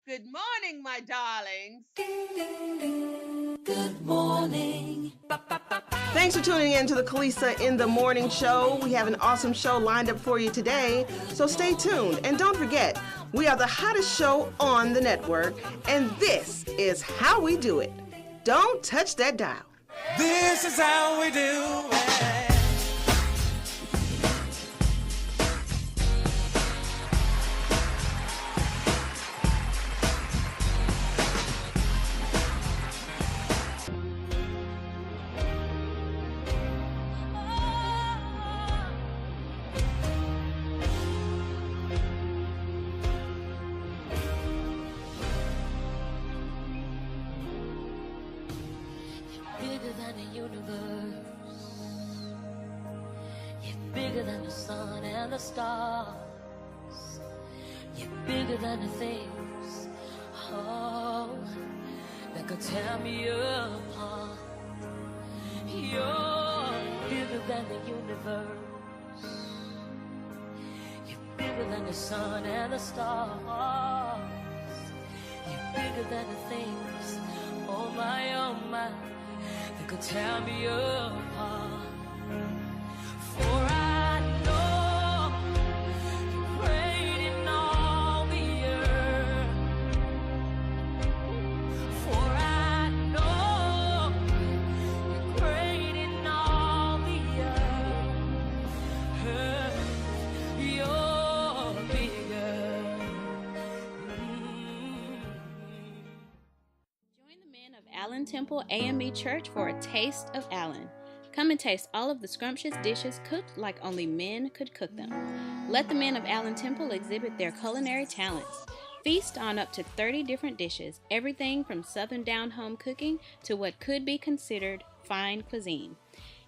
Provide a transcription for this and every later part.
Good morning, my darlings. Good morning. Thanks for tuning in to the Kelissa in the Morning Show. We have an awesome show lined up for you today, so stay tuned. And don't forget, we are the hottest show on the network, and this is how we do it. Don't touch that dial. This is how we do it. Bigger than the universe. You're bigger than the sun and the stars. You're bigger than the things, oh, that could tear me apart. You're bigger than the universe. You're bigger than the sun and the stars. You're bigger than the things, oh my, that could tear me apart. For I know you're great in all the earth. For I know you're great in all the earth. You're bigger. Join the men of Allen Temple AME Church for a taste of Allen. Come and taste all of the scrumptious dishes cooked like only men could cook them. Let the men of Allen Temple exhibit their culinary talents. Feast on up to 30 different dishes, everything from southern down-home cooking to what could be considered fine cuisine.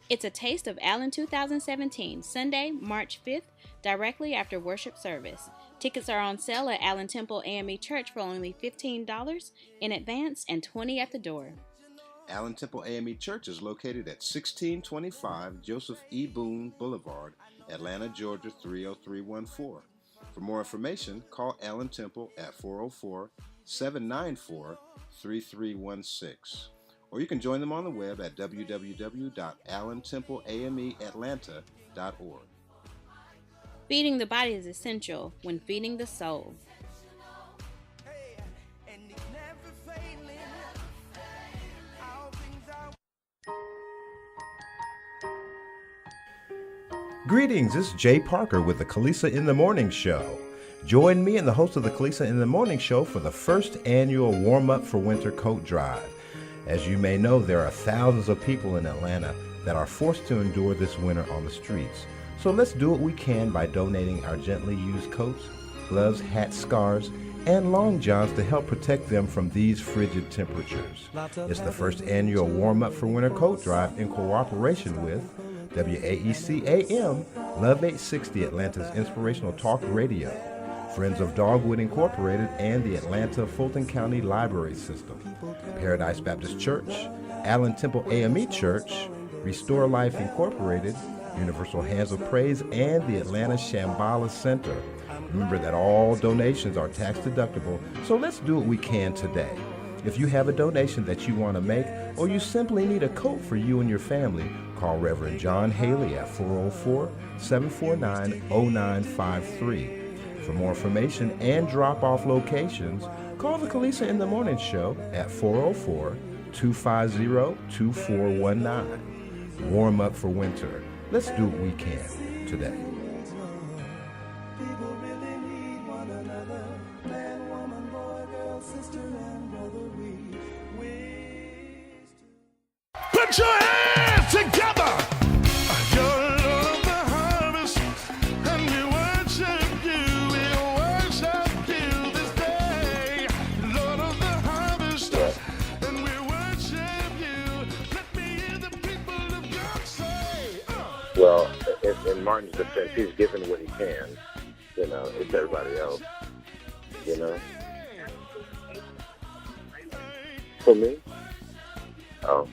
It's a taste of Allen 2017, Sunday, March 5th, directly after worship service. Tickets are on sale at Allen Temple AME Church for only $15 in advance and $20 at the door. Allen Temple AME Church is located at 1625 Joseph E. Boone Boulevard, Atlanta, Georgia 30314. For more information, call Allen Temple at 404-794-3316. Or you can join them on the web at www.allentempleameatlanta.org. Feeding the body is essential when feeding the soul. Greetings, this is Jay Parker with the Kelissa in the Morning Show. Join me and the host of the Kelissa in the Morning Show for the first annual warm-up for winter coat drive. As you may know, there are thousands of people in Atlanta that are forced to endure this winter on the streets. So let's do what we can by donating our gently used coats, gloves, hats, scarves, and long johns to help protect them from these frigid temperatures. It's the first annual warm-up for winter coat drive in cooperation with WAEC AM, Love 860, Atlanta's inspirational talk radio, Friends of Dogwood Incorporated, and the Atlanta Fulton County Library System, Paradise Baptist Church, Allen Temple AME Church, Restore Life Incorporated, Universal Hands of Praise, and the Atlanta Shambhala Center. Remember that all donations are tax deductible, so let's do what we can today. If you have a donation that you want to make, or you simply need a coat for you and your family, call Reverend John Haley at 404-749-0953. For more information and drop-off locations, call the Kelissa in the Morning Show at 404-250-2419. Warm up for winter. Let's do what we can today. Put your hands together. You're Lord of the harvest, and we worship you. We worship you this day. Lord of the harvest, and we worship you. Let me hear the people of God say. Well, in Martin's defense, he's given what he can. You know, it's everybody else. You know. For me? Oh.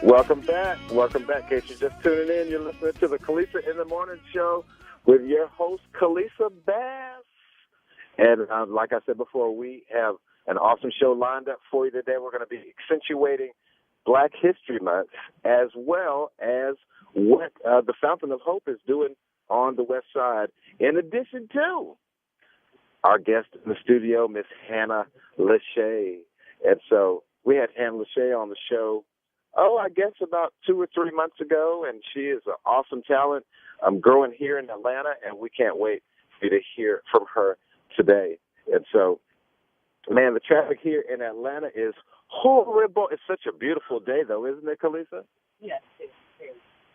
Welcome back. Welcome back. In case you're just tuning in, you're listening to the Kelissa in the Morning Show with your host, Kelissa Bass. And like I said before, we have an awesome show lined up for you today. We're going to be accentuating Black History Month as well as what the Fountain of Hope is doing on the West Side, in addition to our guest in the studio, Miss Hannah Lachey. And so we had Hannah Lachey on the show, I guess about 2 or 3 months ago, and she is an awesome talent growing here in Atlanta, and we can't wait for you to hear from her today. And so, man, the traffic here in Atlanta is horrible. It's such a beautiful day, though, isn't it, Kelissa? Yes.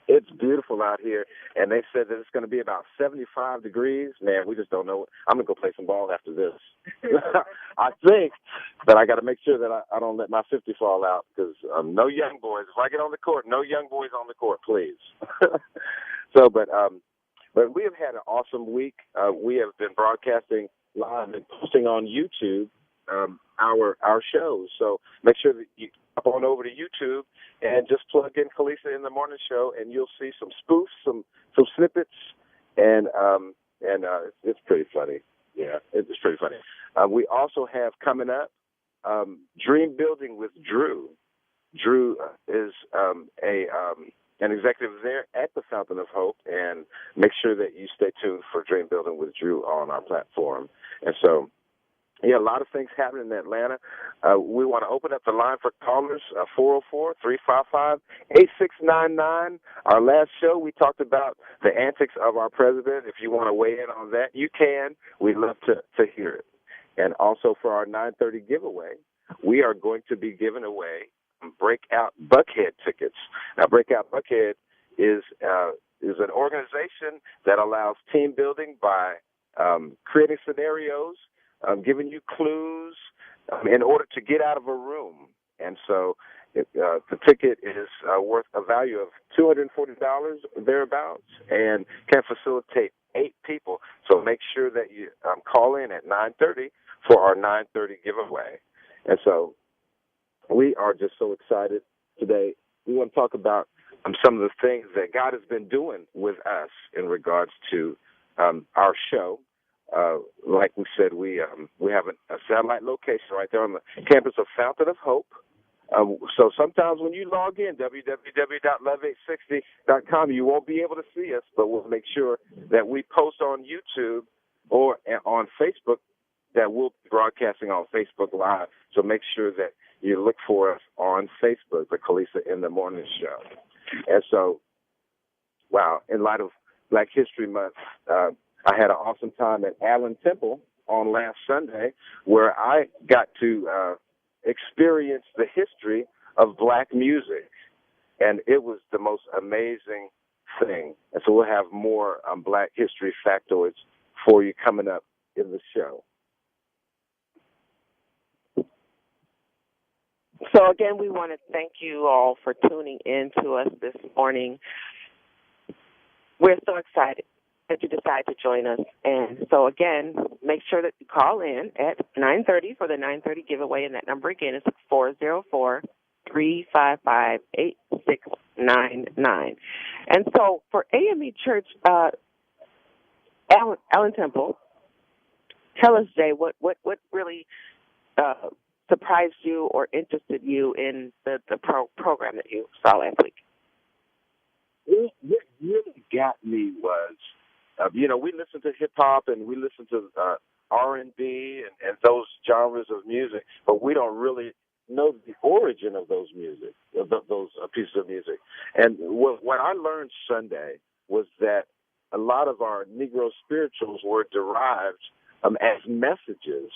It's beautiful out here, and they said that it's going to be about 75 degrees. Man, we just don't know. I'm going to go play some ball after this. I think, but I got to make sure that I don't let my 50 fall out, because no young boys. If I get on the court, no young boys on the court, please. So, but we have had an awesome week. We have been broadcasting live and posting on YouTube our shows. So make sure that you hop on over to YouTube and just plug in Kelissa in the Morning Show, and you'll see some spoofs, some snippets, and it's pretty funny. Yeah, it's pretty funny. We also have coming up Dream Building with Drew. Drew is an executive there at the Fountain of Hope, and make sure that you stay tuned for Dream Building with Drew on our platform. And so, yeah, a lot of things happening in Atlanta. We want to open up the line for callers, 404-355-8699. Our last show, we talked about the antics of our president. If you want to weigh in on that, you can. We'd love to hear it. And also for our 9:30 giveaway, we are going to be giving away Breakout Buckhead tickets. Now, Breakout Buckhead is an organization that allows team building by creating scenarios, giving you clues in order to get out of a room. And so the ticket is worth a value of $240 thereabouts and can facilitate 8 people. So make sure that you call in at 9:30 for our 9:30 giveaway. And so we are just so excited today. We want to talk about some of the things that God has been doing with us in regards to our show. Like we said, we have a satellite location right there on the campus of Fountain of Hope. So sometimes when you log in, www.love860.com, you won't be able to see us, but we'll make sure that we post on YouTube or on Facebook, that we'll be broadcasting on Facebook Live. So make sure that you look for us on Facebook, the Kelissa in the Morning Show. And so, wow, in light of Black History Month, I had an awesome time at Allen Temple on last Sunday, where I got to experience the history of black music. And it was the most amazing thing. And so we'll have more Black History Factoids for you coming up in the show. So, again, we want to thank you all for tuning in to us this morning. We're so excited that you decide to join us. And so, again, make sure that you call in at 9:30 for the 9:30 giveaway, and that number again is 404-355-8699. And so for AME Church, Allen Temple, tell us, Jay, what really surprised you or interested you in the program that you saw last week? What really got me was, we listen to hip-hop and we listen to R&B and those genres of music, but we don't really know the origin of those music, those pieces of music. And what I learned Sunday was that a lot of our Negro spirituals were derived as messages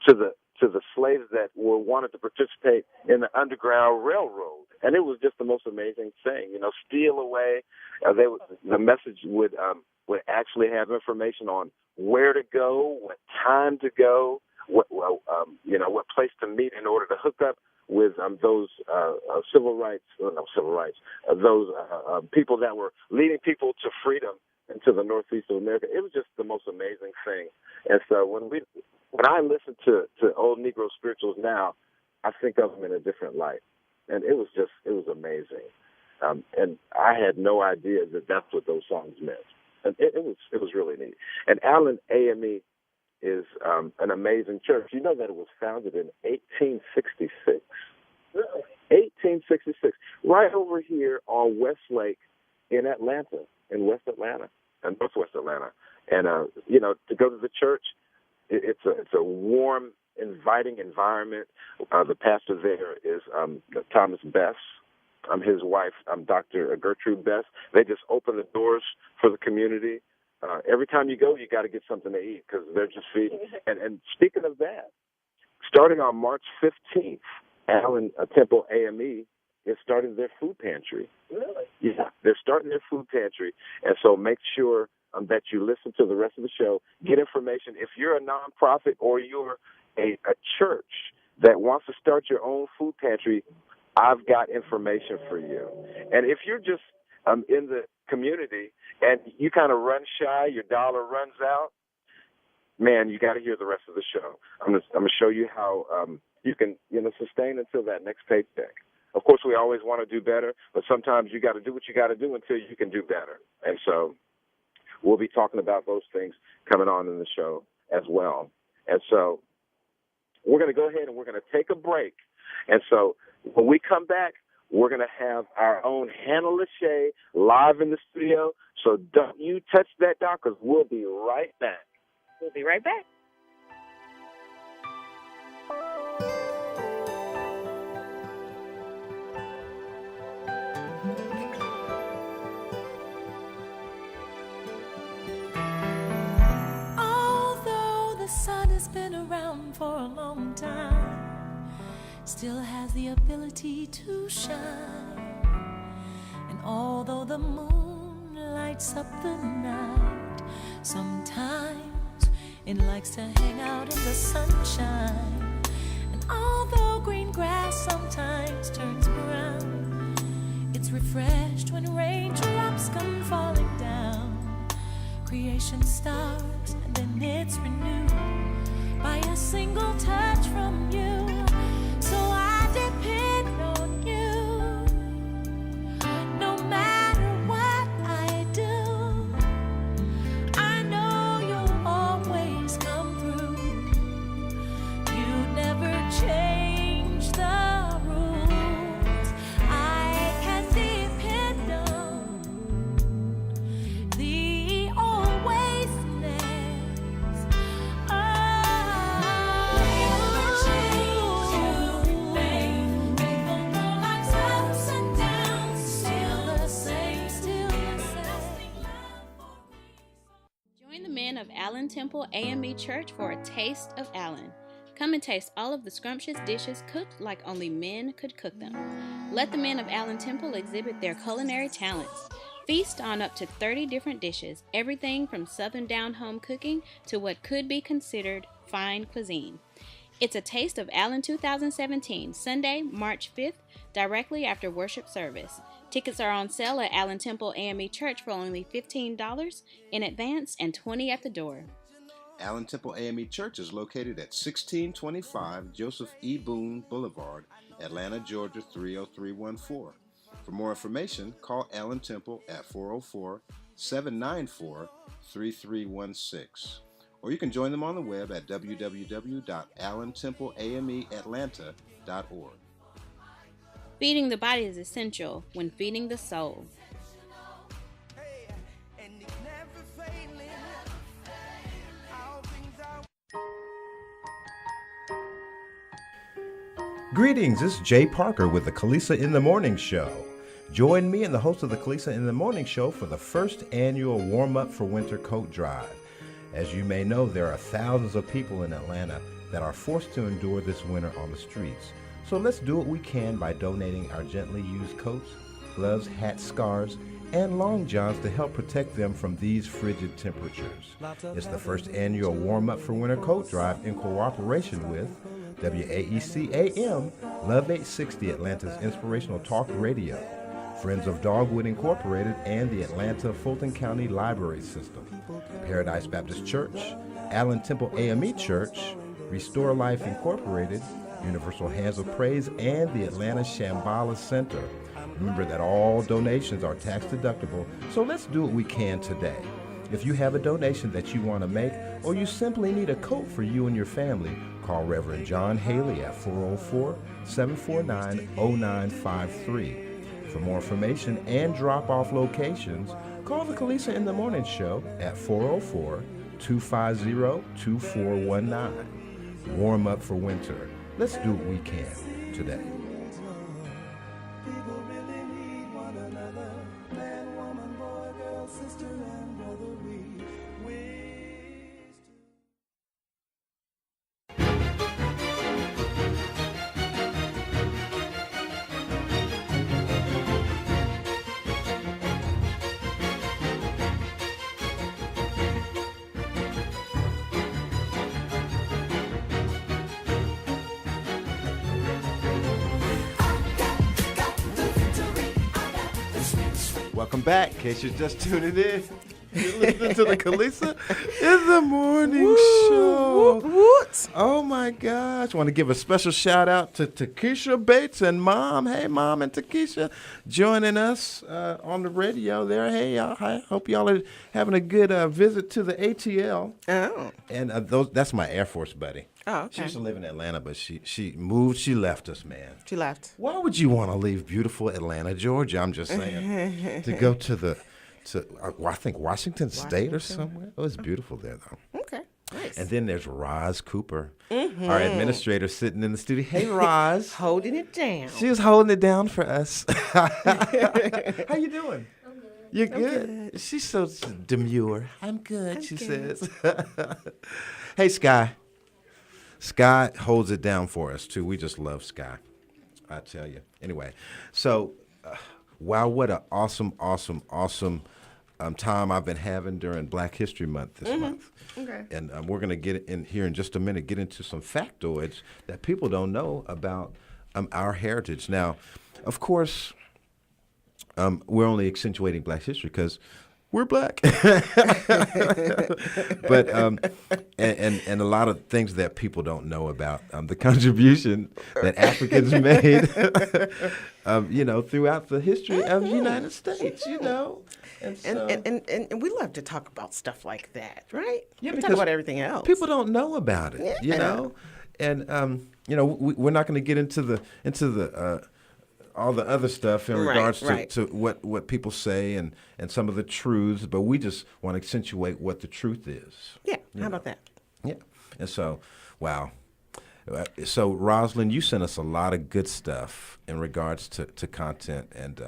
to the slaves that wanted to participate in the Underground Railroad. And it was just the most amazing thing. Steal away. The message would actually have information on where to go, what time to go, what place to meet in order to hook up with those those people that were leading people to freedom into the Northeast of America. It was just the most amazing thing. And so when I listen to old Negro spirituals now, I think of them in a different light. and it was amazing. And I had no idea that that's what those songs meant. And it was really neat. And Allen AME is an amazing church. You know that it was founded in 1866. Really? 1866, right over here on Westlake in Atlanta, in West Atlanta, and Northwest Atlanta. And to go to the church, it's a warm, inviting environment. The pastor there is Thomas Bess. His wife, Dr. Gertrude Bess. They just open the doors for the community. Every time you go, you got to get something to eat because they're just feeding. And speaking of that, starting on March 15th, Allen Temple AME is starting their food pantry. Really? Yeah, they're starting their food pantry. And so make sure that you listen to the rest of the show. Get information. If you're a nonprofit or you're a church that wants to start your own food pantry, I've got information for you. And if you're just in the community and you kind of run shy, your dollar runs out, man, you got to hear the rest of the show. I'm going to show you how you can sustain until that next paycheck. Of course, we always want to do better, but sometimes you got to do what you got to do until you can do better. And so we'll be talking about those things coming on in the show as well. And so we're going to go ahead and we're going to take a break. And so when we come back, we're going to have our own Hannah Lachey live in the studio. So don't you touch that dial because we'll be right back. We'll be right back. Although the sun has been around for a long time, still has the ability to shine. And although the moon lights up the night, sometimes it likes to hang out in the sunshine. And although green grass sometimes turns brown, it's refreshed when raindrops come falling down. Creation starts and then it's renewed by a single touch from you. So I depend on you. No matter what I do, I know you'll always come through. You never change the rules. I can depend on the alwaysness. Join the men of Allen Temple AME Church for a taste of Allen. Come and taste all of the scrumptious dishes cooked like only men could cook them. Let the men of Allen Temple exhibit their culinary talents. Feast on up to 30 different dishes, everything from southern down-home cooking to what could be considered fine cuisine. It's a Taste of Allen 2017, Sunday, March 5th, directly after worship service. Tickets are on sale at Allen Temple AME Church for only $15 in advance and $20 at the door. Allen Temple AME Church is located at 1625 Joseph E. Boone Boulevard, Atlanta, Georgia 30314. For more information, call Allen Temple at 404-794-3316. Or you can join them on the web at www.allentempleameatlanta.org. Feeding the body is essential when feeding the soul. Greetings, it's Jay Parker with the Kelissa in the Morning Show. Join me and the host of the Kelissa in the Morning Show for the first annual warm-up for winter coat drive. As you may know, there are thousands of people in Atlanta that are forced to endure this winter on the streets. So let's do what we can by donating our gently used coats, gloves, hats, scarves, and long johns to help protect them from these frigid temperatures. It's the first annual warm-up for winter coat drive in cooperation with WAEC AM, Love 860, Atlanta's inspirational talk radio, Friends of Dogwood Incorporated, and the Atlanta Fulton County Library System, Paradise Baptist Church, Allen Temple AME Church, Restore Life Incorporated, Universal Hands of Praise, and the Atlanta Shambhala Center. Remember that all donations are tax deductible, so let's do what we can today. If you have a donation that you want to make, or you simply need a coat for you and your family, call Reverend John Haley at 404-749-0953. For more information and drop-off locations, call the Kelissa in the Morning Show at 404-250-2419. Warm up for winter. Let's do what we can today. People really need one another. Man, woman, boy, girl, sister, and brother. We wish Welcome back. In case you're just tuning in, you're listening to the Kelissa in the Morning Show. Oh my gosh. I want to give a special shout out to Takesha Bates and Mom. Hey, Mom and Takesha joining us on the radio there. Hey, y'all. I hope y'all are having a good visit to the ATL. Oh. And that's my Air Force buddy. Oh, okay. She used to live in Atlanta, but she moved. She left us, man. She left. Why would you want to leave beautiful Atlanta, Georgia? I'm just saying. To go to I think Washington State or somewhere. Oh, it's beautiful there, though. Okay. Nice. And then there's Roz Cooper, our administrator, sitting in the studio. Hey, Roz. Holding it down. She was holding it down for us. How you doing? I'm good. You're good? She's so demure. I'm good, she says. Hey, Sky. Sky holds it down for us, too. We just love Sky, I tell you. Anyway, so, wow, what an awesome time I've been having during Black History Month this month. Okay. And we're going to get in here in just a minute, get into some factoids that people don't know about our heritage. Now, of course, we're only accentuating Black history because we're Black. But and a lot of things that people don't know about the contribution that Africans made, throughout the history of the United States, And, so, and we love to talk about stuff like that, right? Yeah, we talk about everything else. People don't know about it, And we're not going to get into the all the other stuff in regards to what people say and some of the truths, but we just want to accentuate what the truth is. Yeah, how about that? Yeah. And so, wow. So, Rosalind, you sent us a lot of good stuff in regards to content, and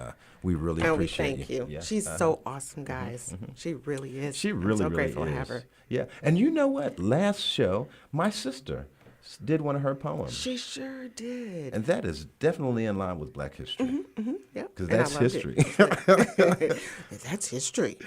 we really appreciate thank you. Yeah. She's so awesome, guys. She really is. She really, I'm so really grateful to have her. Yeah. And you know what? Last show, my sister did one of her poems. She sure did. And that is definitely in line with Black history. Yeah. Because that's history. That's history.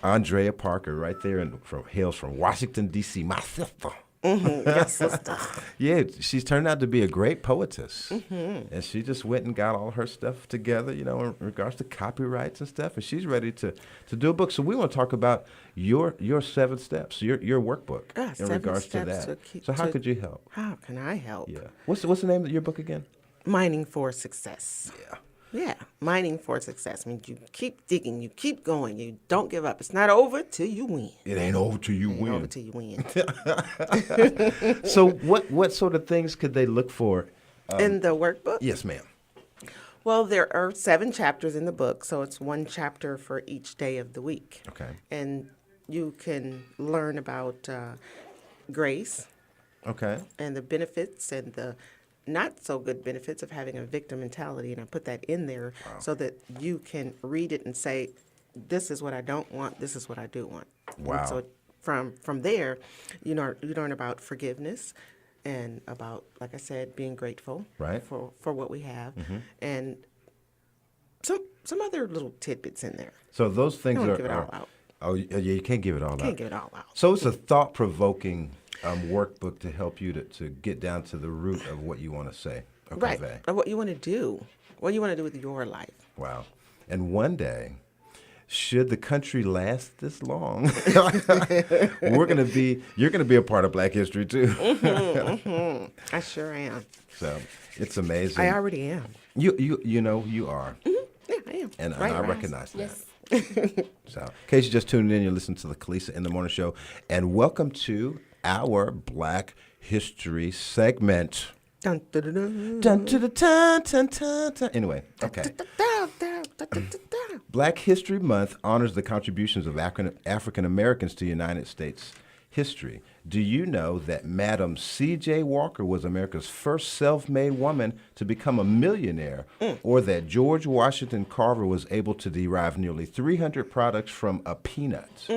Andrea Parker, right there, hails from Washington, D.C., my sister. Yes, sister. Yeah, she's turned out to be a great poetess. And she just went and got all her stuff together, in regards to copyrights and stuff. And she's ready to do a book. So we want to talk about your 7 steps, your workbook in regards to that. So how could you help? How can I help? Yeah. What's the name of your book again? Mining for Success. Yeah, mining for success. I mean, you keep digging, you keep going, you don't give up. It's not over till you win. It ain't over till you win. Over till you win. So what sort of things could they look for? In the workbook? Yes, ma'am. Well, there are 7 chapters in the book, so it's 1 chapter for each day of the week. Okay. And you can learn about grace. Okay. And the benefits and the not so good benefits of having a victim mentality, and I put that in there so that you can read it and say, this is what I don't want, this is what I do want. Wow. And so from there, you learn about forgiveness and about, like I said, being grateful for what we have, and some other little tidbits in there. So those things give it all out. Oh, yeah, you can't give it all out. Can't give it all out. So it's a thought-provoking workbook to help you to get down to the root of what you want to say. Okay, right. Or what you want to do. What you want to do with your life. Wow. And one day, should the country last this long, you're going to be a part of Black history too. I sure am. So it's amazing. I already am. You know you are. Yeah, I am. And Right, I right. recognize that. Yes. So, in case you just tuned in, you're listening to the Kelissa in the Morning Show, and welcome to our Black History segment. Dun, dun, dun, dun. Dun, dun, dun, dun, dun, dun. Anyway, okay. Black History Month honors the contributions of African Americans to United States history. Do you know that Madam C.J. Walker was America's first self-made woman to become a millionaire, or that George Washington Carver was able to derive nearly 300 products from a peanut?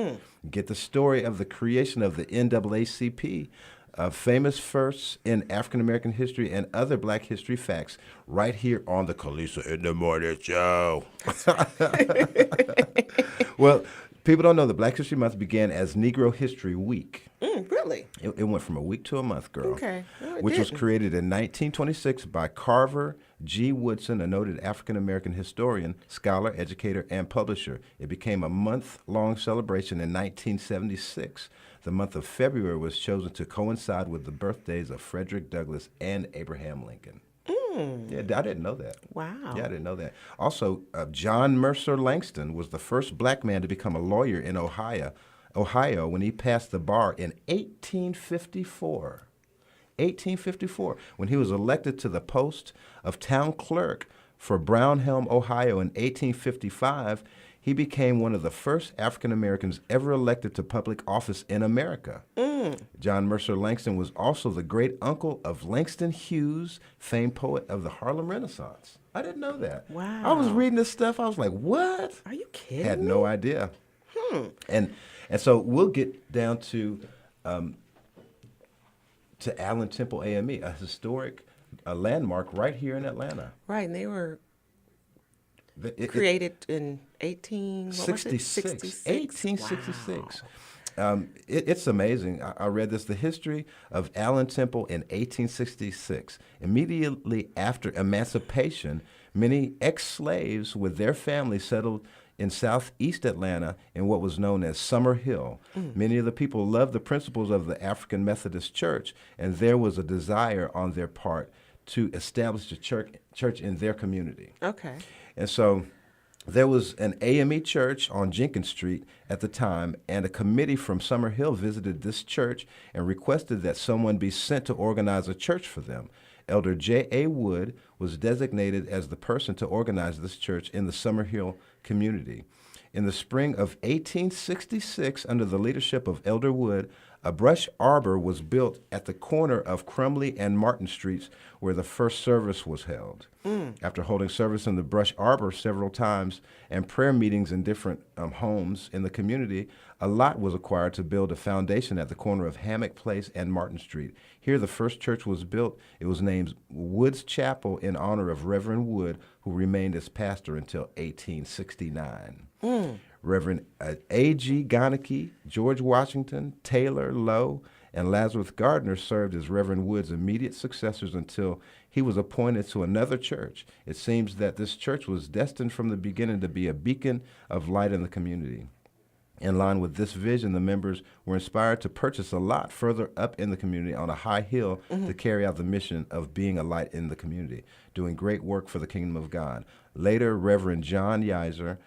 Get the story of the creation of the NAACP, famous firsts in African American history, and other Black history facts right here on the Kelissa in the Morning Show. Well, people don't know that Black History Month began as Negro History Week. Really? It went from a week to a month, girl. Okay. No, it which was didn't. created in 1926 by Carver G. Woodson, a noted African-American historian, scholar, educator, and publisher. It became a month-long celebration in 1976. The month of February was chosen to coincide with the birthdays of Frederick Douglass and Abraham Lincoln. Yeah, I didn't know that. Wow. Yeah, I didn't know that. Also, John Mercer Langston was the first black man to become a lawyer in Ohio when he passed the bar in 1854. 1854, when he was elected to the post of town clerk for Brownhelm, Ohio in 1855, he became one of the first African Americans ever elected to public office in America. John Mercer Langston was also the great uncle of Langston Hughes, famed poet of the Harlem Renaissance. I didn't know that. Wow. I was reading this stuff. I was like, what? Are you kidding? Had no idea. And so we'll get down to Allen Temple AME, a historic landmark right here in Atlanta. Right, and they were created in 1866. 1866. Wow. It's amazing. I read this, the history of Allen Temple in 1866. Immediately after emancipation, many ex-slaves with their families settled in southeast Atlanta in what was known as Summer Hill. Many of the people loved the principles of the African Methodist Church, and there was a desire on their part to establish a church in their community. Okay. And so there was an AME church on Jenkins Street at the time, and a committee from Summer Hill visited this church and requested that someone be sent to organize a church for them. Elder J.A. Wood was designated as the person to organize this church in the Summer Hill community. In the spring of 1866, under the leadership of Elder Wood, a brush arbor was built at the corner of Crumley and Martin Streets where the first service was held. After holding service in the brush arbor several times and prayer meetings in different homes in the community, a lot was acquired to build a foundation at the corner of Hammock Place and Martin Street. Here the first church was built. It was named Wood's Chapel in honor of Reverend Wood, who remained as pastor until 1869. Reverend A.G. Gonicky, George Washington, Taylor Lowe, and Lazarus Gardner served as Reverend Wood's immediate successors until he was appointed to another church. It seems that this church was destined from the beginning to be a beacon of light in the community. In line with this vision, the members were inspired to purchase a lot further up in the community on a high hill to carry out the mission of being a light in the community, doing great work for the kingdom of God. Later, Reverend John Yiser,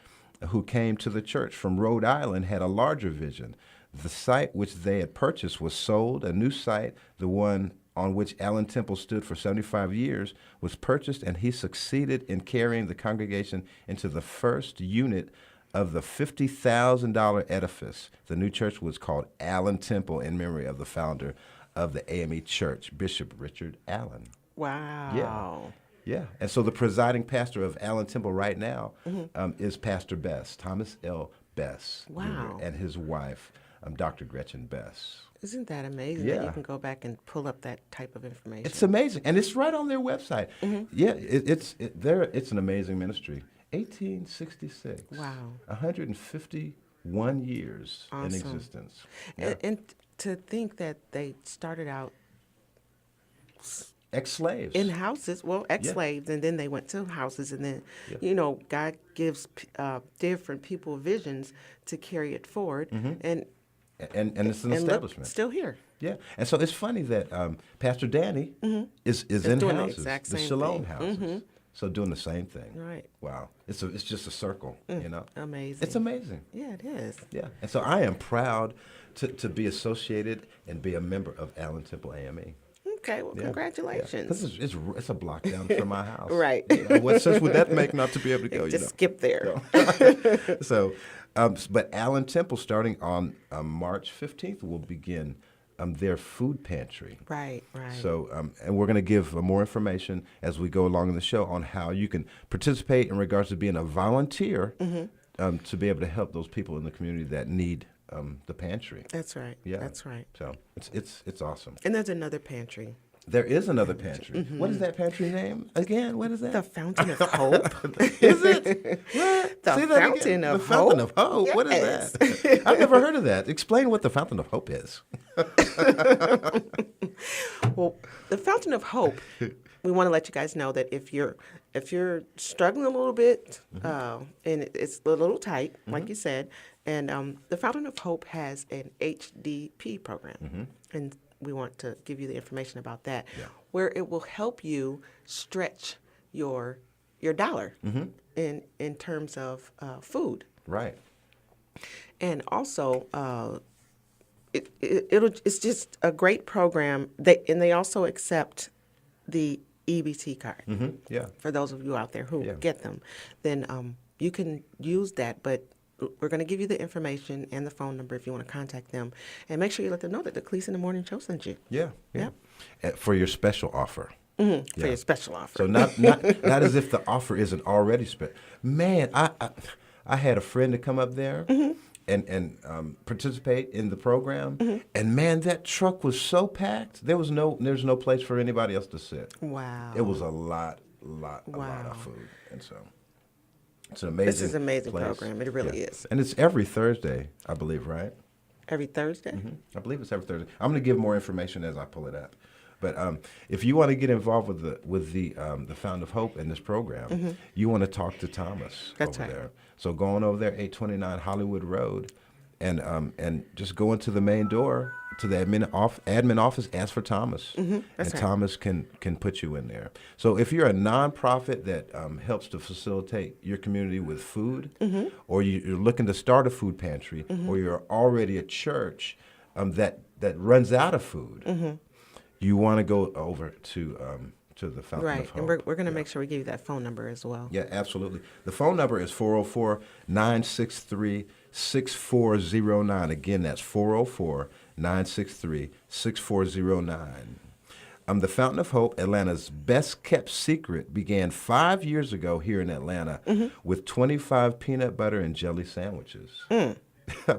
who came to the church from Rhode Island, had a larger vision. The site which they had purchased was sold. A new site, the one on which Allen Temple stood for 75 years, was purchased, and he succeeded in carrying the congregation into the first unit of the $50,000 edifice. The new church was called Allen Temple in memory of the founder of the AME Church, Bishop Richard Allen. Wow. Yeah, and so the presiding pastor of Allen Temple right now is Pastor Bess, Thomas L. Bess, Wow. Jr., and his wife, Dr. Gretchen Bess. Isn't that amazing that you can go back and pull up that type of information? It's amazing, and it's right on their website. Yeah, it's an amazing ministry. 1866. Wow. 151 years in Awesome. existence. Yeah. And to think that they started out ex-slaves. in houses, well, ex-slaves, and then they went to houses, and then, God gives different people visions to carry it forward, and it's an look, establishment. still here. Yeah, and so it's funny that Pastor Danny is in doing the houses, exact the same Shalom thing. houses. So doing the same thing. Right. Wow. It's just a circle, Amazing. It's amazing. Yeah, it is. Yeah. And so I am proud to be associated and be a member of Allen Temple AME. Okay, well, Yeah. congratulations. Because it's a block down from my house. Right. What sense would that make not to be able to go? Just skip there. So, but Allen Temple, starting on March 15th, will begin their food pantry. Right. So, and we're going to give more information as we go along in the show on how you can participate in regards to being a volunteer to be able to help those people in the community that need the pantry. That's right. Yeah, That's right. So it's awesome. And there's another pantry. There is another pantry. What is that pantry name again? What is that? The Fountain of Hope. Is it? What? The Say that Fountain again. of The Fountain Hope? of Hope. What is Yes. that? I've never heard of that. Explain what the Fountain of Hope is. Well, the Fountain of Hope, we want to let you guys know that if you're struggling a little bit and it's a little tight, like you said, and the Fountain of Hope has an HDP program, and we want to give you the information about that, where it will help you stretch your dollar in terms of food. Right. And also, it's just a great program. They also accept the EBT card. Yeah. For those of you out there who get them, then you can use that. But we're going to give you the information and the phone number if you want to contact them, and make sure you let them know that the Kelissa in the Morning Show sent you. Yeah. For your special offer. For your special offer. So not as if the offer isn't already special. Man, I had a friend to come up there and participate in the program, and man, that truck was so packed. There's no place for anybody else to sit. Wow. It was a lot of food, and so it's an amazing. This is an amazing place. program. It really is. And it's every Thursday, I believe, right? Every Thursday. I believe it's every Thursday. I'm going to give more information as I pull it up. But if you want to get involved with the Fountain of Hope in this program, you want to talk to Thomas over there. So going over there, 829 Hollywood Road, and just go into the main door to the admin office, ask for Thomas, and Thomas can put you in there. So if you're a nonprofit that helps to facilitate your community with food, or you're looking to start a food pantry, or you're already a church that runs out of food. You want to go over to the Fountain of Hope. And we're going to make sure we give you that phone number as well. Yeah, absolutely. The phone number is 404-963-6409. Again, that's 404-963-6409. The Fountain of Hope, Atlanta's best-kept secret, began 5 years ago here in Atlanta with 25 peanut butter and jelly sandwiches.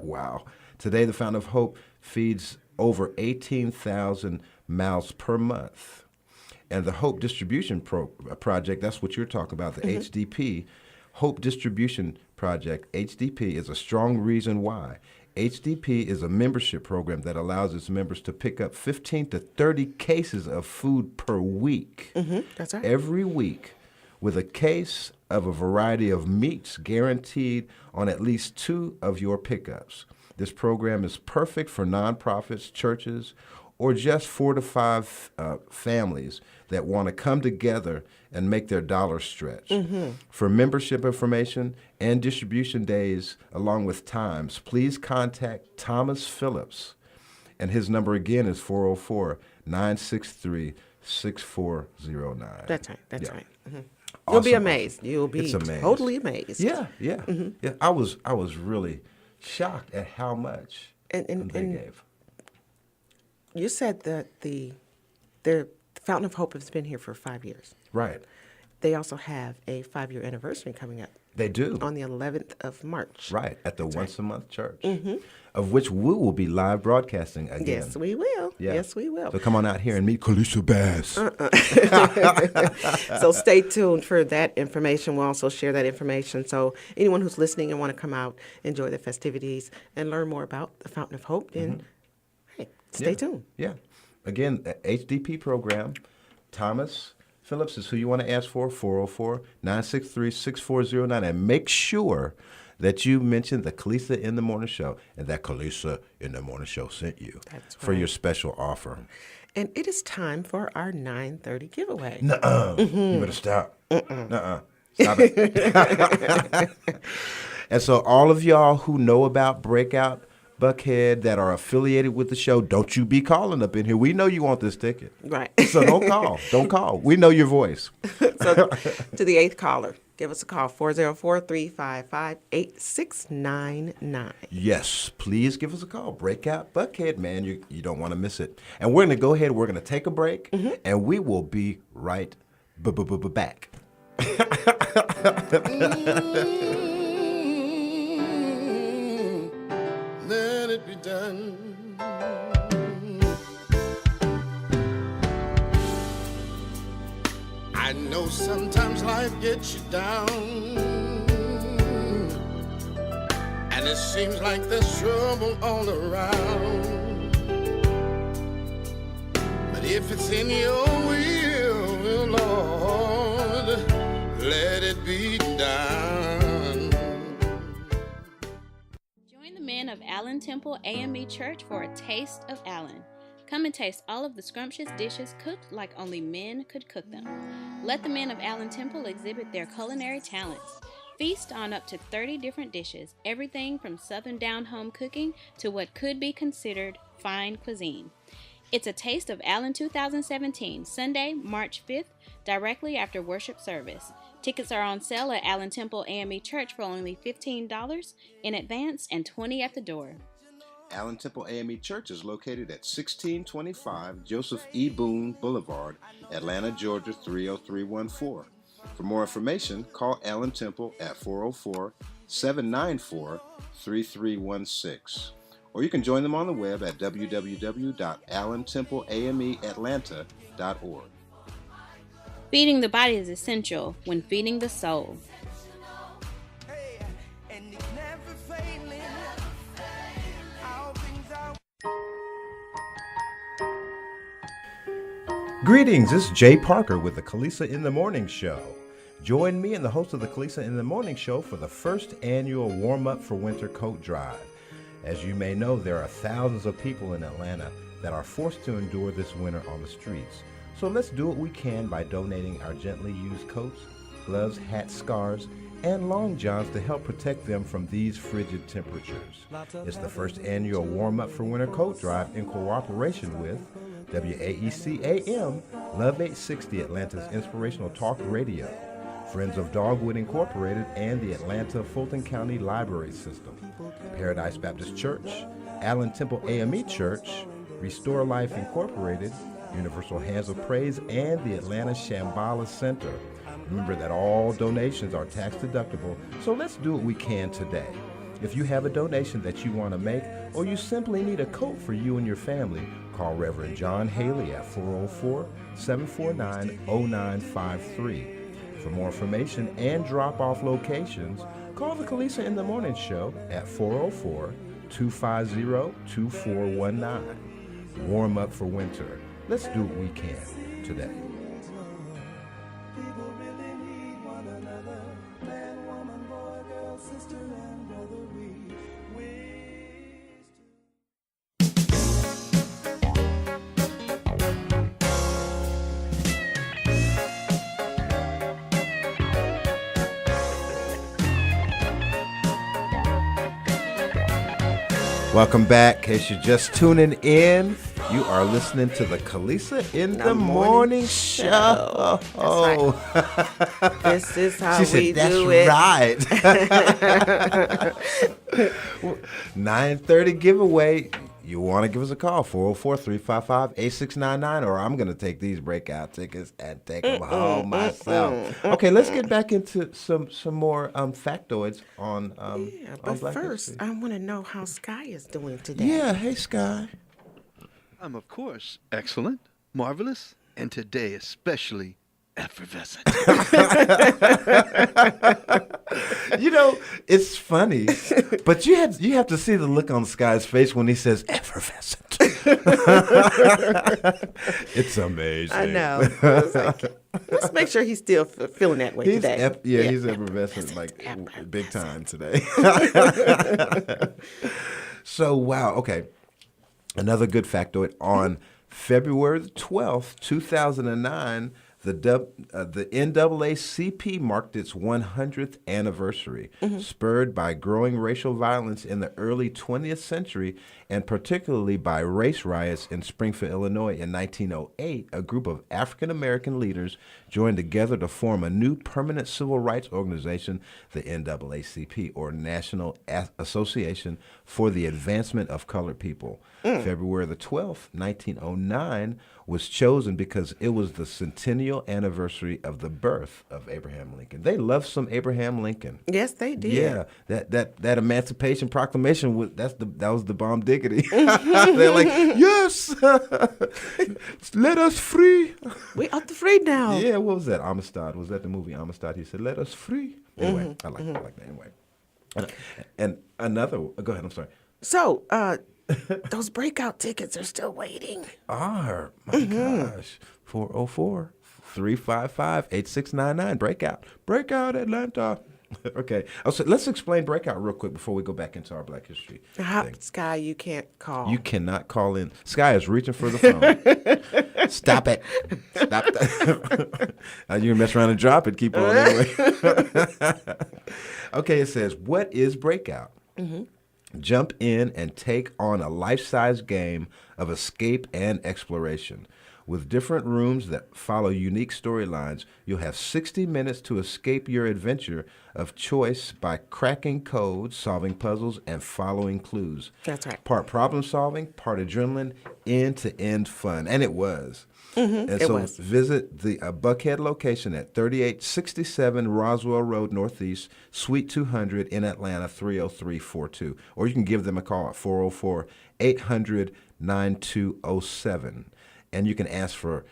Wow. Today, the Fountain of Hope feeds over 18,000 mouths per month. And the Hope Distribution Project, that's what you're talking about, the HDP, Hope Distribution Project, HDP, is a strong reason why. HDP is a membership program that allows its members to pick up 15 to 30 cases of food per week. That's right. Every week, with a case of a variety of meats guaranteed on at least 2 of your pickups. This program is perfect for nonprofits, churches, or just 4 to 5 families that want to come together and make their dollar stretch. For membership information and distribution days, along with times, please contact Thomas Phillips. And his number again is 404-963-6409. That's right. That's right. Awesome. You'll be amazed. You'll be amazing. totally amazed. Yeah. I was really shocked at how much they gave. You said that the Fountain of Hope has been here for 5 years. Right. They also have a 5-year anniversary coming up. They do. On the 11th of March. Right, at the once-a-month church, of which we will be live broadcasting again. Yes, we will. Yeah. Yes, we will. So come on out here and meet Kelissa Bass. So stay tuned for that information. We'll also share that information. So anyone who's listening and want to come out, enjoy the festivities, and learn more about the Fountain of Hope, then hey, stay tuned. Yeah. Again, the HDP program, Thomas Phillips is who you want to ask for, 404-963-6409. And make sure that you mention the Kelissa in the Morning Show and that Kelissa in the Morning Show sent you for your special offer. And it is time for our 9:30 giveaway. Nuh-uh. You better stop. Nuh-uh. Stop it. And so all of y'all who know about Breakout Buckhead that are affiliated with the show, don't you be calling up in here. We know you want this ticket. Right. So don't call. Don't call. We know your voice. So to the 8th caller, give us a call, 404-355-8699. Yes, please give us a call. Breakout Buckhead, man. You don't want to miss it. And we're going to go ahead. We're going to take a break, and we will be right back. Let it be done. I know sometimes life gets you down, and it seems like there's trouble all around. But if it's in your will, Lord, let it be done. Join the men of Allen Temple AME Church for a taste of Allen. Come and taste all of the scrumptious dishes cooked like only men could cook them. Let the men of Allen Temple exhibit their culinary talents. Feast on up to 30 different dishes, everything from southern down-home cooking to what could be considered fine cuisine. It's a Taste of Allen 2017, Sunday, March 5th, directly after worship service. Tickets are on sale at Allen Temple AME Church for only $15 in advance and $20 at the door. Allen Temple AME Church is located at 1625 Joseph E. Boone Boulevard, Atlanta, Georgia 30314. For more information, call Allen Temple at 404-794-3316. Or you can join them on the web at www.allentempleameatlanta.org. Feeding the body is essential when feeding the soul. Greetings, it's Jay Parker with the Kelissa in the Morning Show. Join me and the host of the Kelissa in the Morning Show for the first annual warm-up for winter coat drive. As you may know, there are thousands of people in Atlanta that are forced to endure this winter on the streets. So let's do what we can by donating our gently used coats, gloves, hats, scarves, and long johns to help protect them from these frigid temperatures. It's the first annual warm-up for winter coat drive in cooperation with WAEC-AM, Love 860, Atlanta's inspirational talk radio, Friends of Dogwood Incorporated, and the Atlanta Fulton County Library System, Paradise Baptist Church, Allen Temple AME Church, Restore Life Incorporated, Universal Hands of Praise, and the Atlanta Shambhala Center. Remember that all donations are tax deductible, so let's do what we can today. If you have a donation that you want to make, or you simply need a coat for you and your family, call Reverend John Haley at 404-749-0953. For more information and drop-off locations, call the Kelissa in the Morning Show at 404-250-2419. Warm up for winter. Let's do what we can today. People really need one another. Man, woman, boy, girl, sister, and brother. We wish Welcome back. In case you're just tuning in, you are listening to the Kelissa in the Morning Show. That's right. This is how She said, we "That's do it." right." 9:30 giveaway. You want to give us a call, 404-355-8699, or I'm going to take these breakout tickets and take them home myself. Okay, let's get back into some more factoids on But Black first, History. I want to know how Sky is doing today. Yeah, hey, Sky. I'm, of course, excellent, marvelous, and today especially effervescent. You know, it's funny, but you have to see the look on Sky's face when he says effervescent. It's amazing. I know. I was like, let's make sure he's still feeling that way today. He's effervescent, like big time today. So, wow. Okay. Another good factoid. On February the 12th, 2009, the NAACP marked its 100th anniversary, spurred by growing racial violence in the early 20th century, and particularly by race riots in Springfield, Illinois in 1908. A group of African American leaders joined together to form a new permanent civil rights organization, the NAACP, or National Association for the Advancement of Colored People. February the 12th, 1909, was chosen because it was the centennial anniversary of the birth of Abraham Lincoln. They loved some Abraham Lincoln. Yes, they did. Yeah, that Emancipation Proclamation that was the bomb diggity. They're like, yes, let us free. We are free now. Yeah, what was that? Amistad. Was that the movie Amistad? He said, let us free. Anyway, I like that anyway. And another, go ahead, I'm sorry. So, those breakout tickets are still waiting. My gosh. 404-355-8699. Breakout Atlanta. Okay. So let's explain Breakout real quick before we go back into our Black History thing. Sky, you can't call. You cannot call in. Sky is reaching for the phone. Stop it. Stop that. You can mess around and drop it. Keep on anyway. Okay, it says, what is Breakout? Jump in and take on a life-size game of escape and exploration. With different rooms that follow unique storylines, you'll have 60 minutes to escape your adventure of choice by cracking codes, solving puzzles, and following clues. That's right. Part problem solving, part adrenaline, end-to-end fun. And it was. And so visit the Buckhead location at 3867 Roswell Road Northeast, Suite 200 in Atlanta, 30342. Or you can give them a call at 404-800-9207. And you can ask for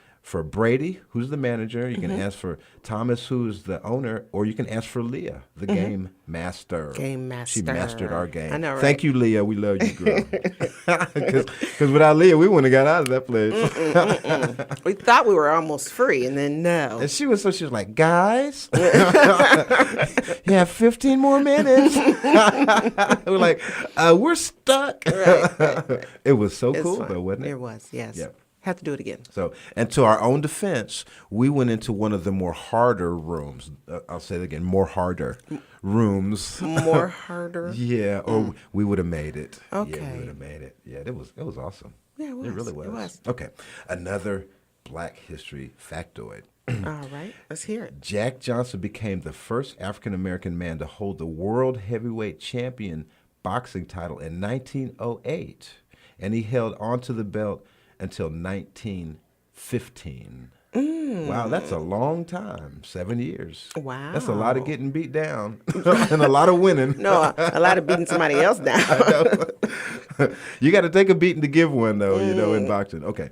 Brady, who's the manager. You can ask for Thomas, who's the owner. Or you can ask for Leah, the game master. Game master. She mastered our game. I know, right? Thank you, Leah. We love you, girl. Because without Leah, we wouldn't have got out of that place. We thought we were almost free, and then no. And she was like, guys, you have 15 more minutes. We're like, we're stuck. Right. It was so It's cool, fun. though, wasn't it? It was, yes. Yeah. Have to do it again. So, and to our own defense, we went into one of the more harder rooms. I'll say it again, more harder rooms. More harder? Yeah, or we would have made it. Okay. Yeah, we would have made it. Yeah, it was awesome. Yeah, it was. It really was. It was. Okay, another Black History factoid. All right, let's hear it. Jack Johnson became the first African-American man to hold the World Heavyweight Champion boxing title in 1908, and he held onto the belt until 1915. Wow, that's a long time. 7 years. Wow. That's a lot of getting beat down and a lot of winning. No, a lot of beating somebody else down. You got to take a beating to give one, though, in boxing. Okay.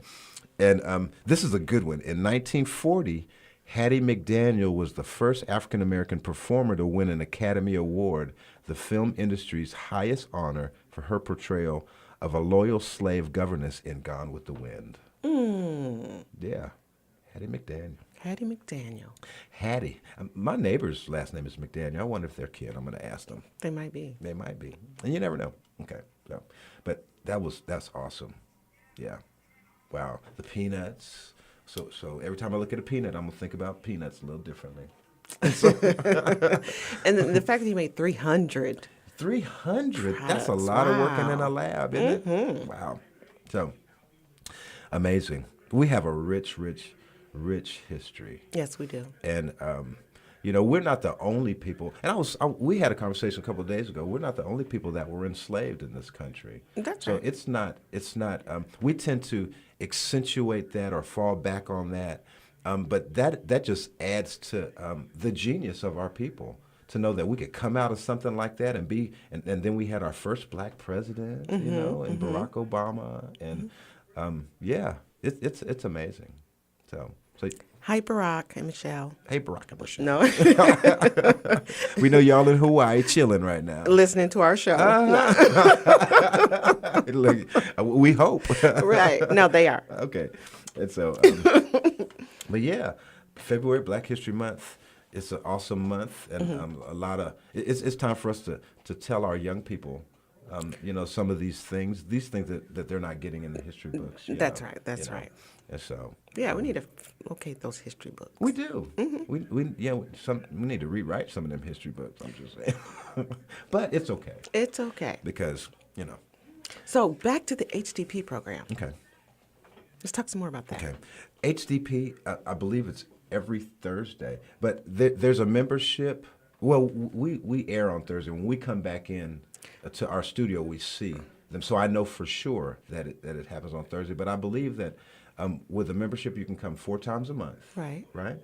And this is a good one. In 1940, Hattie McDaniel was the first African-American performer to win an Academy Award, the film industry's highest honor for her portrayal of a loyal slave governess in Gone with the Wind. Yeah, Hattie McDaniel. Hattie McDaniel. Hattie. My neighbor's last name is McDaniel. I wonder if they're kid. I'm going to ask them. They might be. They might be. And you never know. Okay. So, but that's awesome. Yeah. Wow. The Peanuts. So every time I look at a peanut, I'm going to think about Peanuts a little differently. And then the fact that he made 300. 300. That's a lot of working in a lab, isn't it? Wow. So amazing. We have a rich history. Yes, we do. And we're not the only people. And we had a conversation a couple of days ago. We're not the only people that were enslaved in this country. That's so right. it's not. We tend to accentuate that or fall back on that. But that just adds to the genius of our people. To know that we could come out of something like that and then we had our first black president, and Barack Obama, and it's amazing. So Hi, Barack and Michelle. Hey, Barack and Michelle. No. We know y'all in Hawaii chilling right now. Listening to our show. Look, we hope. Right. No, they are. Okay. And so, but yeah, February, Black History Month. It's an awesome month, and a lot of it's time for us to tell our young people, some of these things that they're not getting in the history books. That's right. That's right. And so, yeah, we need to locate those history books. We do. We need to rewrite some of them history books. I'm just saying, but it's okay. It's okay because So back to the HDP program. Okay. Let's talk some more about that. Okay, HDP. I believe it's every Thursday, but there's a membership. Well, we air on Thursday. When we come back in to our studio, we see them. So I know for sure that it happens on Thursday. But I believe that with a membership, you can come 4 times a month. Right. Right.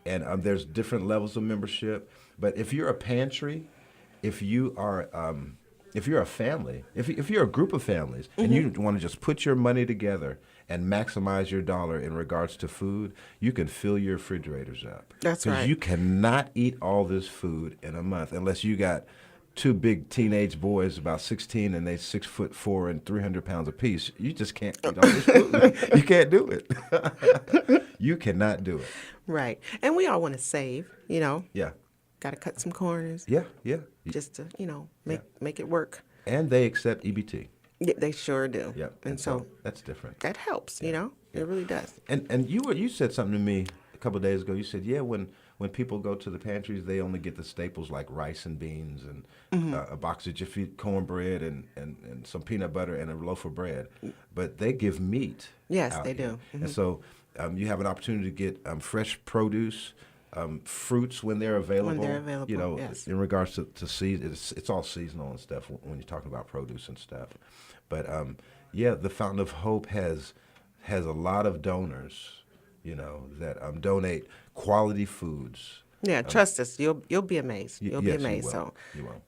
And there's different levels of membership. But if you're a pantry, if you are if you're a family, if you're a group of families, and you want to just put your money together and maximize your dollar in regards to food, you can fill your refrigerators up. That's right. Because you cannot eat all this food in a month unless you got 2 big teenage boys, about 16, and they 6'4" and 300 pounds apiece. You just can't eat all this food. You can't do it. You cannot do it. Right. And we all want to save, Yeah. Got to cut some corners. Yeah, yeah. Just to, make it work. And they accept EBT. Yeah, they sure do. Yeah. And so that's different. that helps, It really does. And you said something to me a couple of days ago. You said, when people go to the pantries, they only get the staples like rice and beans and a box of Jiffy cornbread and some peanut butter and a loaf of bread. But they give meat. Yes, out they here. do. And so you have an opportunity to get fresh produce, fruits when they're available. When they're available, yes. In regards to season, it's all seasonal and stuff when you're talking about produce and stuff. But the Fountain of Hope has a lot of donors, that donate quality foods. Yeah, trust us. You'll be amazed. You'll be yes, amazed. You will. So You will.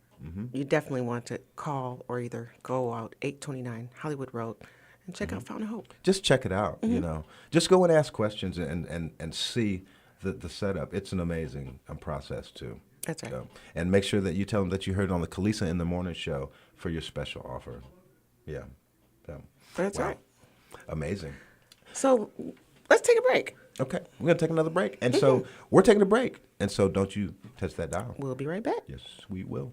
you definitely want to call or either go out 829 Hollywood Road and check out Fountain of Hope. Just check it out. Just go and ask questions and see the setup. It's an amazing process too. That's right. And make sure that you tell them that you heard it on the Kelissa in the Morning show for your special offer. Yeah. That's right. Amazing. So let's take a break. Okay, we're going to take another break. And so we're taking a break. And so don't you touch that dial. We'll be right back. Yes, we will.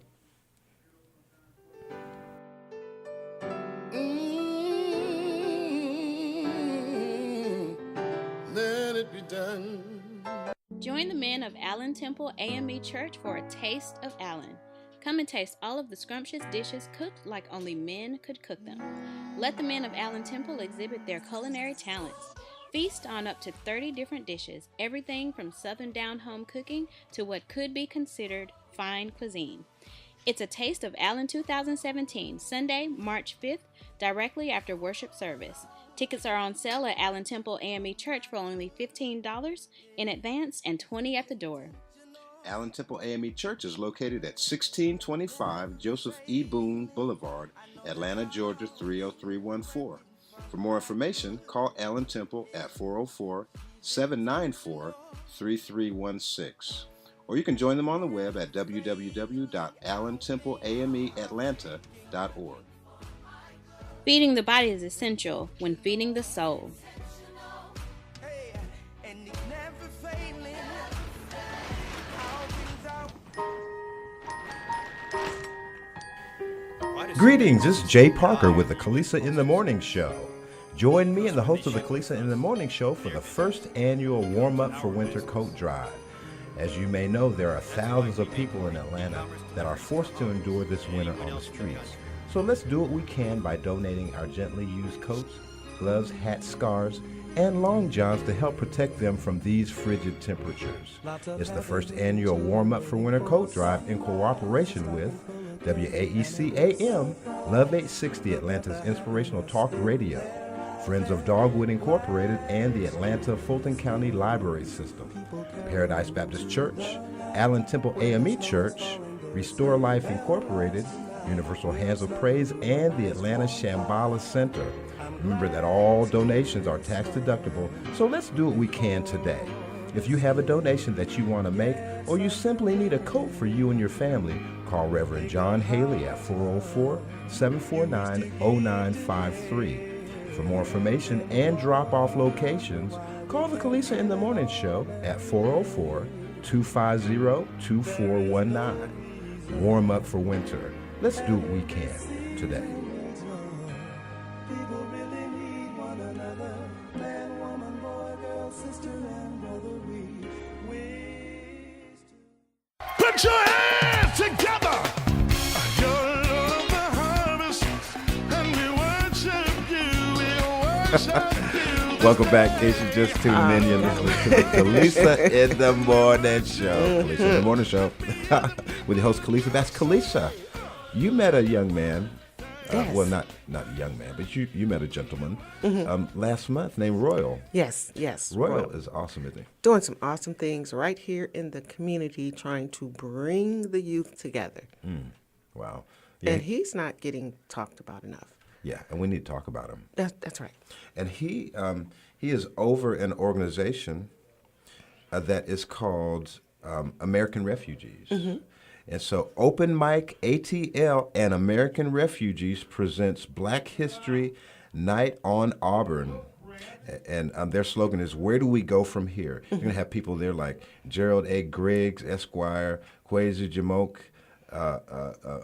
Let it be done. Join the men of Allen Temple AME Church for a taste of Allen. Come and taste all of the scrumptious dishes cooked like only men could cook them. Let the men of Allen Temple exhibit their culinary talents. Feast on up to 30 different dishes, everything from southern down-home cooking to what could be considered fine cuisine. It's a Taste of Allen 2017, Sunday, March 5th, directly after worship service. Tickets are on sale at Allen Temple AME Church for only $15 in advance and $20 at the door. Allen Temple AME Church is located at 1625 Joseph E. Boone Boulevard, Atlanta, Georgia 30314. For more information, call Allen Temple at 404-794-3316. Or you can join them on the web at www.allentempleameatlanta.org. Feeding the body is essential when feeding the soul. Greetings, it's Jay Parker with the Kelissa in the Morning show. Join me and the host of the Kelissa in the Morning show for the first annual warm-up for winter coat drive. As you may know, there are thousands of people in Atlanta that are forced to endure this winter on the streets. So let's do what we can by donating our gently used coats, gloves, hats, scarves, and long johns to help protect them from these frigid temperatures. It's the first annual warm-up for winter coat drive in cooperation with WAEC AM, Love 860, Atlanta's inspirational talk radio, Friends of Dogwood Incorporated, and the Atlanta Fulton County Library System, Paradise Baptist Church, Allen Temple AME Church, Restore Life Incorporated, Universal Hands of Praise, and the Atlanta Shambhala Center. Remember that all donations are tax deductible, so let's do what we can today. If you have a donation that you want to make, or you simply need a coat for you and your family, call Reverend John Haley at 404-749-0953. For more information and drop-off locations, call the Kelissa in the Morning Show at 404-250-2419. Warm up for winter. Let's do what we can today. People really need one another. Man, woman, boy, girl, sister, and brother. We wish to. Put your hands together. You're Lord of the harvest, and we worship you. We worship you. Welcome back, in case you just tuned in. You're listening to the Kelissa in the Morning Show. Kelissa in the Morning Show with your host, Kelissa. That's Kelissa. You met a young man. Yes. Well, not a young man, but you met a gentleman last month named Royal. Yes. Royal is awesome, isn't he? Doing some awesome things right here in the community, trying to bring the youth together. Wow. Yeah, And he's not getting talked about enough. yeah, and we need to talk about him. That's right. And he is over an organization that is called American Refugees. And so Open Mic ATL and American Refugees presents Black History Night on Auburn. And their slogan is, where do we go from here? You're going to have people there like Gerald A. Griggs, Esquire, Kwesi Jamoke,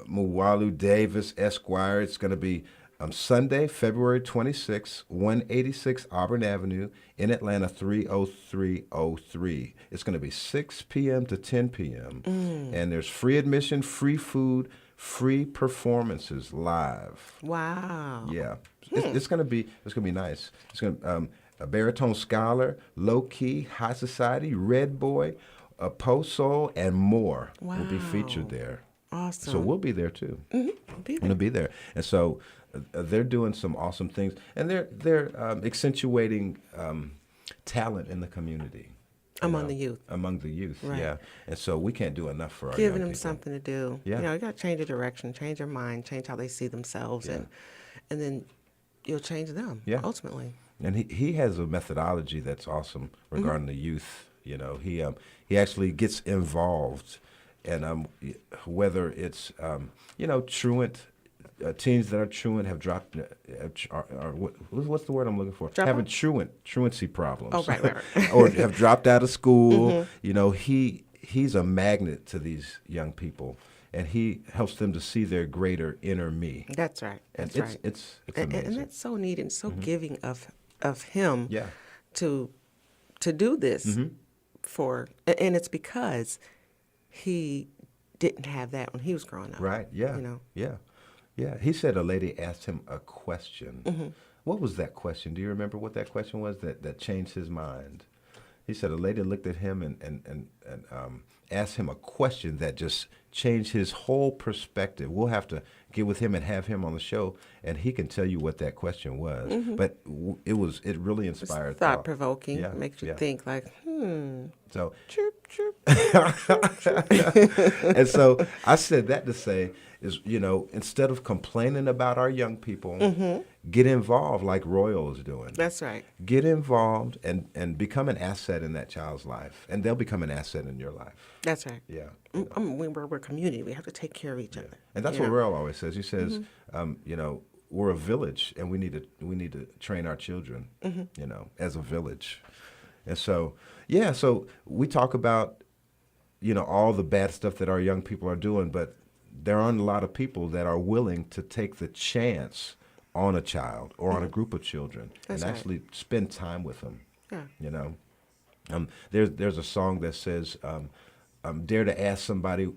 Muwalu Davis, Esquire. It's going to be Sunday, February 26, 186 Auburn Avenue in Atlanta, 30303. It's going to be 6 p.m. to 10 p.m. And there's free admission, free food, free performances live. Wow. Yeah, it's going to be nice. It's going to a baritone scholar, low key, high society, red boy, a post soul, and more will be featured there. Awesome. So we'll be there too. Be We're gonna be there, and so they're doing some awesome things, and they're accentuating talent in the community. Among the youth. Among the youth, Right. yeah. And so we can't do enough for our Giving young them people. something to do. Yeah. You got to change their direction, change their mind, change how they see themselves, and then you'll change them. Yeah. Ultimately. And he has a methodology that's awesome regarding the youth. You know, he actually gets involved, and whether it's truant teens that are truant have dropped. What's the word I'm looking for? Having truancy problems. Oh, right. Or have dropped out of school. You know, he's a magnet to these young people, and he helps them to see their greater inner me. That's right. And That's right. It's amazing. And that's so neat and so giving of him. Yeah. To do this for, and it's because he didn't have that when he was growing up. Right. Yeah. You know. Yeah. Yeah. He said a lady asked him a question. What was that question? Do you remember what that question was that changed his mind? He said a lady looked at him and asked him a question that just changed his whole perspective. We'll have to get with him and have him on the show, and he can tell you what that question was. But it really inspired thought. Thought provoking. Yeah, Makes you yeah. think like, So chirp, chirp. and so I said that to say is, instead of complaining about our young people, get involved like Royal is doing. That's right. Get involved and become an asset in that child's life, and they'll become an asset in your life. That's right. Yeah. We're a community. We have to take care of each other. And that's what Royal always says. He says, we're a village, and we need to train our children, as a village. And so, so we talk about, all the bad stuff that our young people are doing, but there aren't a lot of people that are willing to take the chance on a child or on a group of children That's and right. actually spend time with them. Yeah. There's a song that says, dare to ask somebody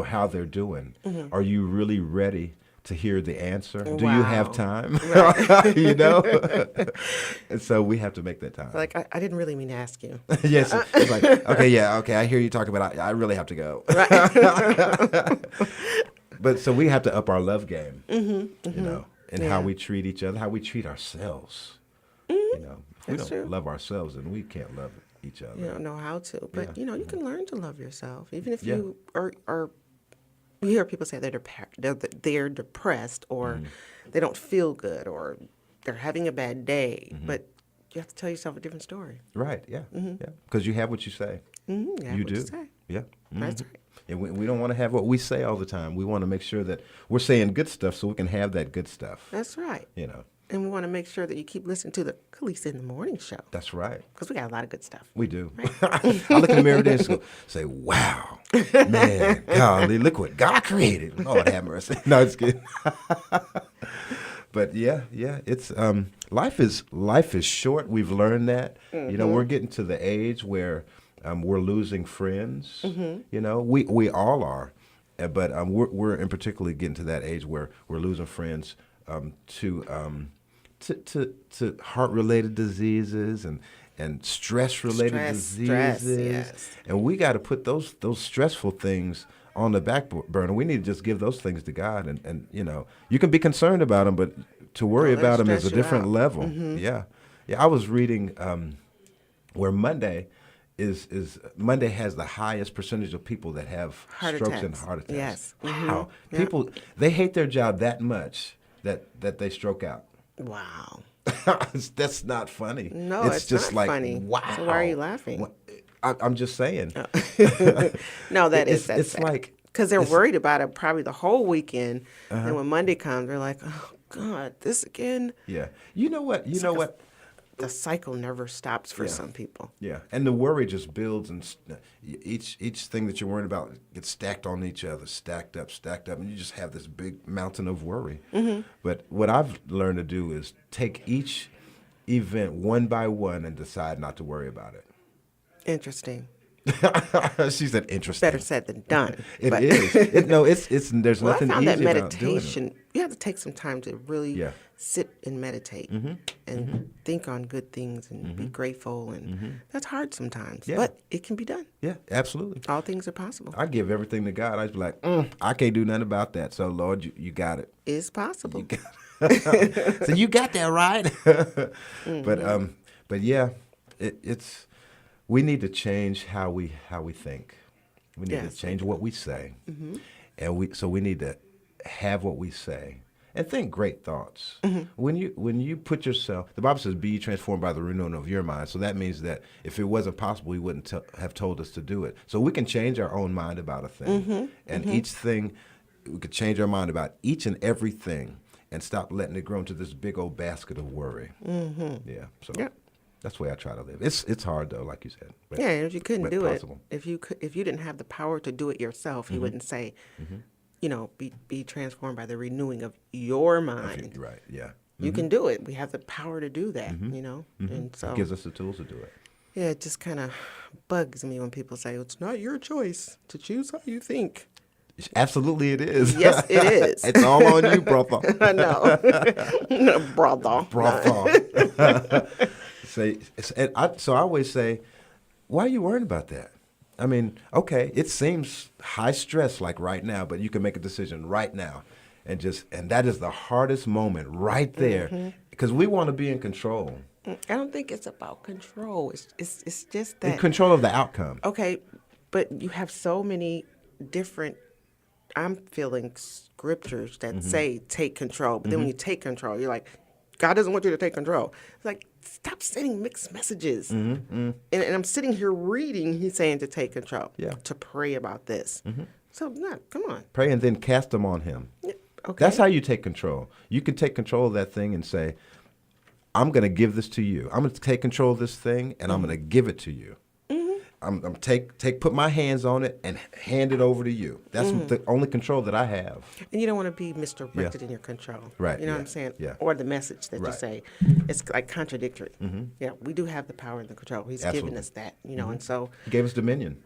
how they're doing. Are you really ready to hear the answer? Do you have time? And so we have to make that time. Like, I didn't really mean to ask you. Yes, it's like, okay, I hear you talking about I really have to go. But so we have to up our love game, and how we treat each other, how we treat ourselves. If we That's don't true. love ourselves, then we can't love each other. You don't know how to. But, you can learn to love yourself. Even if Yeah. you are you hear people say they're depressed or they don't feel good or they're having a bad day. But you have to tell yourself a different story. Right, yeah. Yeah. Because you have what you say. Mm-hmm. You do. Say. Yeah. That's right. And we don't want to have what we say all the time. We want to make sure that we're saying good stuff so we can have that good stuff. That's right. You know. And we want to make sure that you keep listening to the Kelissa in the Morning Show. That's right. Because we got a lot of good stuff. We do. Right? I look in the mirror every day and say, wow, man, golly, look what God created. Lord have mercy. No, it's good. But yeah, it's life is short. We've learned that. You know, we're getting to the age where we're losing friends. You know, we all are, but we're in particularly getting to that age where we're losing friends to heart-related diseases and stress-related diseases. Yes. And we got to put those stressful things on the back burner. We need to just give those things to God. And you know, you can be concerned about them, but to worry about them is a different level. Yeah. I was reading where Monday Monday has the highest percentage of people that have strokes and heart attacks. Yes. Wow. People, they hate their job that much that they stroke out. Wow. That's not funny. No, it's just not like, funny. wow. So why are you laughing? I'm just saying. No, that's sad. Like, because they're worried about it probably the whole weekend, and when Monday comes, they're like, "Oh God, this again." Yeah. You know what? The cycle never stops for some people. Yeah, and the worry just builds, and each thing that you're worried about gets stacked on each other, stacked up, and you just have this big mountain of worry. But what I've learned to do is take each event one by one and decide not to worry about it. Interesting. She said interesting. Better said than done. It is. It's there's well, nothing I found easy that about doing meditation, it. you have to take some time to really sit and meditate and think on good things and be grateful. And that's hard sometimes, but it can be done. Yeah, absolutely. All things are possible. I give everything to God. I just be like, I can't do nothing about that. So, Lord, you got it. It's possible. You got it. So you got that right. But yeah, it's. We need to change how we think. We need to change what we say, and we need to have what we say and think great thoughts. When you put yourself, the Bible says, "Be ye transformed by the renewing of your mind." So that means that if it wasn't possible, He wouldn't have told us to do it. So we can change our own mind about a thing, and each thing we could change our mind about each and everything, and stop letting it grow into this big old basket of worry. Yeah. So. Yep. That's the way I try to live. It's hard though, like you said. But, yeah, if you couldn't do possible. it, if you didn't have the power to do it yourself, you wouldn't say, you know, be transformed by the renewing of your mind. Right. Yeah. You can do it. We have the power to do that. You know, and so it gives us the tools to do it. Yeah, it just kind of bugs me when people say it's not your choice to choose how you think. Absolutely, it is. Yes, it is. It's all on you, brother. I know, brother. So I always say, why are you worried about that? I mean, okay, it seems high stress like right now, but you can make a decision right now, and that is the hardest moment right there, because we want to be in control. I don't think it's about control. It's just that in control of the outcome. Okay, but you have so many different. I'm feeling scriptures that say take control, but then when you take control, you're like, God doesn't want you to take control. It's like, stop sending mixed messages. And I'm sitting here reading, He's saying to take control, to pray about this. So, no, come on. Pray and then cast them on Him. Yeah, okay. That's how you take control. You can take control of that thing and say, I'm going to give this to you. I'm going to take control of this thing, and I'm going to give it to you. I'm put my hands on it and hand it over to you. That's the only control that I have. And you don't want to be misdirected in your control. Right. You know what I'm saying? Yeah. Or the message that you say. It's like contradictory. Yeah, we do have the power and the control. He's given us that, you know, and so. He gave us dominion.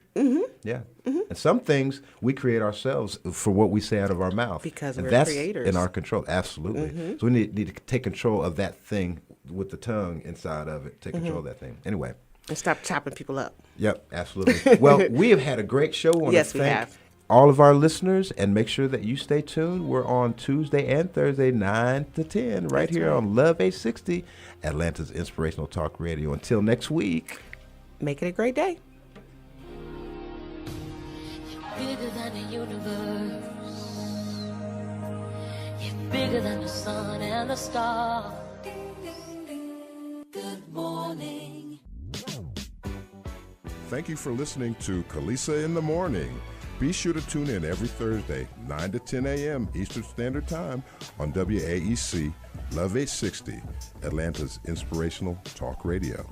Yeah. And some things we create ourselves for what we say out of our mouth. Because and we're that's creators. In our control. Absolutely. So we need to take control of that thing with the tongue inside of it. Take control of that thing. Anyway. And stop chopping people up. Yep, absolutely. Well, we have had a great show. I want to thank all of our listeners, and make sure that you stay tuned. We're on Tuesday and Thursday, 9 to 10, right here on Love 860, Atlanta's Inspirational Talk Radio. Until next week. Make it a great day. You're bigger than the universe. You're bigger than the sun and the stars. Good morning. thank you for listening to Kelissa in the Morning. Be sure to tune in every Thursday, 9 to 10 a.m. Eastern Standard Time on WAEC Love 860, Atlanta's inspirational talk radio.